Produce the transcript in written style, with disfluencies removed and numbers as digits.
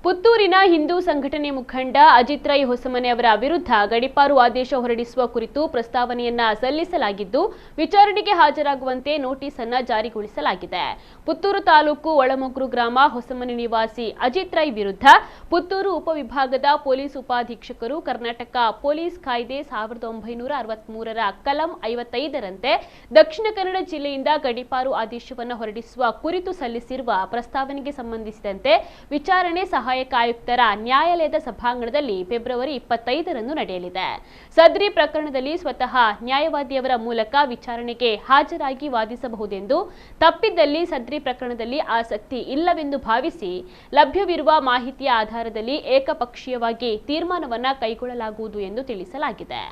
ಪುತ್ತೂರಿನ ಹಿಂದೂ ಸಂಘಟನೆ ಮುಖಂಡ ಅಜಿತ್ ರೈ ಹೊಸಮನೆ ಅವರ ವಿರುದ್ಧ ಗಡೀಪಾರು ಆದೇಶ ಹೊರಡಿಸುವ ಕುರಿತು ಪ್ರಸ್ತಾವನೆಯನ್ನ ಸಲ್ಲಿಸಲಾಗಿದ್ದು, ವಿಚಾರಣೆಗೆ ಹಾಜರಾಗುವಂತೆ ನೋಟಿಸ್ ಅನ್ನು ಜಾರಿಗೊಳಿಸಲಾಗಿದೆ. ಪುತ್ತೂರು ತಾಲೂಕು ಒಳಮೊಗ್ರು ಗ್ರಾಮ ಹೊಸಮನೆ ನಿವಾಸಿ ಅಜಿತ್ ರೈ ವಿರುದ್ಧ ಪುತ್ತೂರು ಉಪವಿಭಾಗದ ಪೊಲೀಸ್ ಉಪಾಧೀಕ್ಷಕರು ಕರ್ನಾಟಕ ಪೊಲೀಸ್ ಕಾಯ್ದೆ 1963ರ ಕಲಂ 55ರಂತೆ ದಕ್ಷಿಣ ಕನ್ನಡ ಜಿಲ್ಲೆಯಿಂದ ಗಡೀಪಾರು ಆದೇಶವನ್ನು ಹೊರಡಿಸುವ ಕುರಿತು ಸಲ್ಲಿಸಿರುವ ಪ್ರಸ್ತಾವನೆಗೆ ಸಂಬಂಧಿಸಿದಂತೆ ವಿಚಾರಣೆ ಸಹಾಯಕ ಆಯುಕ್ತರ ನ್ಯಾಯಾಲಯದ ಸಭಾಂಗಣದಲ್ಲಿ ಫೆಬ್ರವರಿ 25ರಂದು ನಡೆಯಲಿದೆ. ಸದ್ರಿ ಪ್ರಕರಣದಲ್ಲಿ ಸ್ವತಃ ನ್ಯಾಯವಾದಿಯವರ ಮೂಲಕ ವಿಚಾರಣೆಗೆ ಹಾಜರಾಗಿ ವಾದಿಸಬಹುದೆಂದು, ತಪ್ಪಿದ್ದಲ್ಲಿ ಸದ್ರಿ ಪ್ರಕರಣದಲ್ಲಿ ಆಸಕ್ತಿ ಇಲ್ಲವೆಂದು ಭಾವಿಸಿ ಲಭ್ಯವಿರುವ ಮಾಹಿತಿಯ ಆಧಾರದಲ್ಲಿ ಏಕಪಕ್ಷೀಯವಾಗಿ ತೀರ್ಮಾನವನ್ನು ಕೈಗೊಳ್ಳಲಾಗುವುದು ಎಂದು ತಿಳಿಸಲಾಗಿದೆ.